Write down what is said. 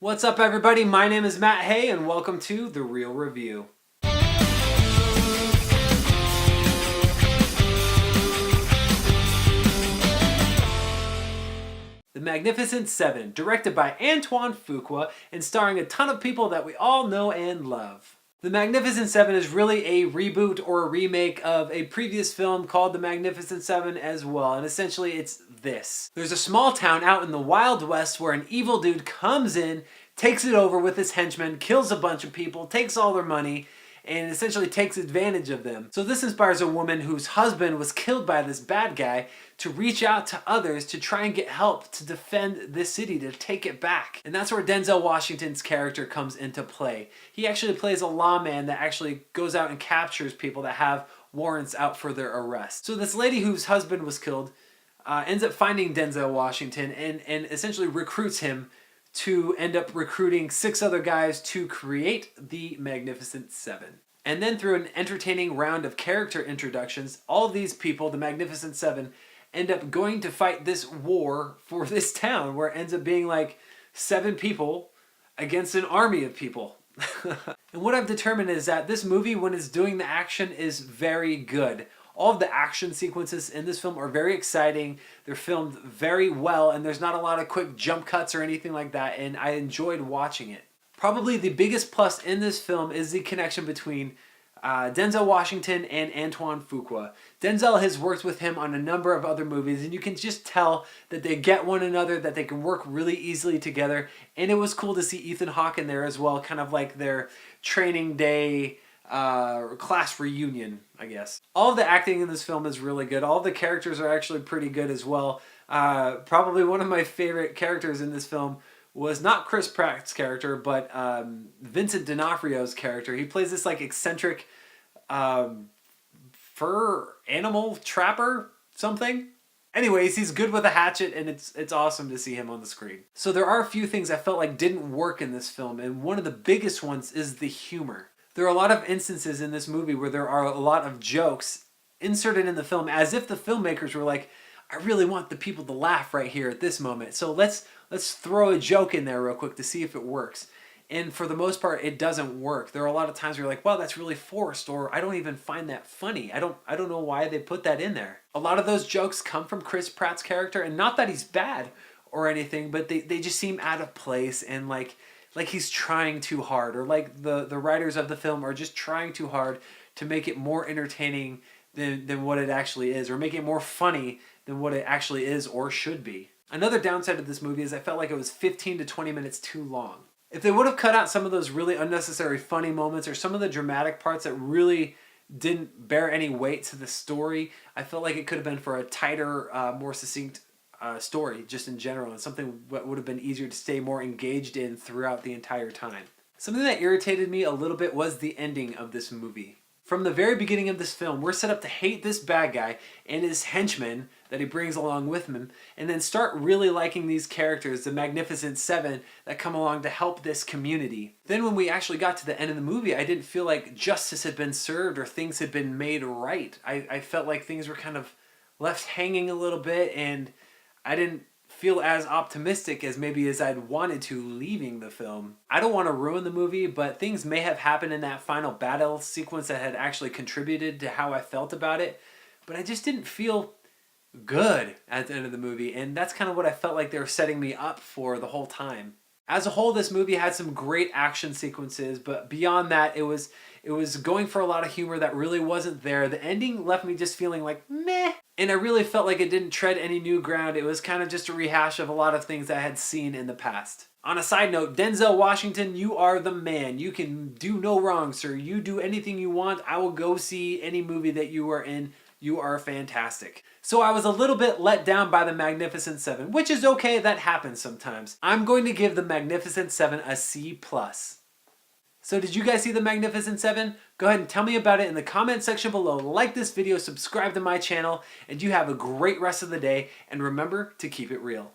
What's up everybody, my name is Matt Hay and welcome to The Real Review. The Magnificent Seven, directed by Antoine Fuqua and starring a ton of people that we all know and love. The Magnificent Seven is really a reboot or a remake of a previous film called The Magnificent Seven as well, and essentially it's this. There's a small town out in the Wild West where an evil dude comes in, takes it over with his henchmen, kills a bunch of people, takes all their money, and essentially takes advantage of them. So this inspires a woman whose husband was killed by this bad guy to reach out to others to try and get help to defend this city, to take it back. And that's where Denzel Washington's character comes into play. He actually plays a lawman that actually goes out and captures people that have warrants out for their arrest. So this lady whose husband was killed ends up finding Denzel Washington and essentially recruits him to end up recruiting 6 other guys to create the Magnificent Seven. And then through an entertaining round of character introductions, all of these people, the Magnificent Seven, end up going to fight this war for this town where it ends up being like 7 people against an army of people. And what I've determined is that this movie, when it's doing the action, is very good. All of the action sequences in this film are very exciting. They're filmed very well, and there's not a lot of quick jump cuts or anything like that, and I enjoyed watching it. Probably the biggest plus in this film is the connection between Denzel Washington and Antoine Fuqua. Denzel has worked with him on a number of other movies, and you can just tell that they get one another, that they can work really easily together, and it was cool to see Ethan Hawke in there as well, kind of like their training day class reunion, I guess. All of the acting in this film is really good. All of the characters are actually pretty good as well. Probably one of my favorite characters in this film was not Chris Pratt's character, but Vincent D'Onofrio's character. He plays this like eccentric fur animal trapper something. Anyways, he's good with a hatchet, and it's awesome to see him on the screen. So there are a few things I felt like didn't work in this film, and one of the biggest ones is the humor. There are a lot of instances in this movie where there are a lot of jokes inserted in the film as if the filmmakers were like, I really want the people to laugh right here at this moment, so let's throw a joke in there real quick to see if it works. And for the most part, it doesn't work. There are a lot of times where you're like, wow, that's really forced, or I don't even find that funny. I don't know why they put that in there. A lot of those jokes come from Chris Pratt's character, and not that he's bad or anything, but they just seem out of place, and like he's trying too hard, or like the writers of the film are just trying too hard to make it more entertaining than what it actually is, or make it more funny than what it actually is or should be. Another downside of this movie is I felt like it was 15 to 20 minutes too long. If they would have cut out some of those really unnecessary funny moments or some of the dramatic parts that really didn't bear any weight to the story, I felt like it could have been for a tighter, more succinct story just in general, and something that would have been easier to stay more engaged in throughout the entire time. Something that irritated me a little bit was the ending of this movie. From the very beginning of this film, we're set up to hate this bad guy and his henchmen that he brings along with him, and then start really liking these characters, the Magnificent Seven, that come along to help this community. Then when we actually got to the end of the movie, I didn't feel like justice had been served or things had been made right. I felt like things were kind of left hanging a little bit, and I didn't feel as optimistic as maybe as I'd wanted to leaving the film. I don't want to ruin the movie, but things may have happened in that final battle sequence that had actually contributed to how I felt about it, but I just didn't feel good at the end of the movie, and that's kind of what I felt like they were setting me up for the whole time. As a whole, this movie had some great action sequences, but beyond that, it was going for a lot of humor that really wasn't there. The ending left me just feeling like, meh. And I really felt like it didn't tread any new ground. It was kind of just a rehash of a lot of things I had seen in the past. On a side note, Denzel Washington, you are the man. You can do no wrong, sir. You do anything you want. I will go see any movie that you are in. You are fantastic. So I was a little bit let down by the Magnificent Seven, which is okay, that happens sometimes. I'm going to give the Magnificent Seven a C+. So did you guys see the Magnificent Seven? Go ahead and tell me about it in the comment section below. Like this video, subscribe to my channel, and you have a great rest of the day, and remember to keep it real.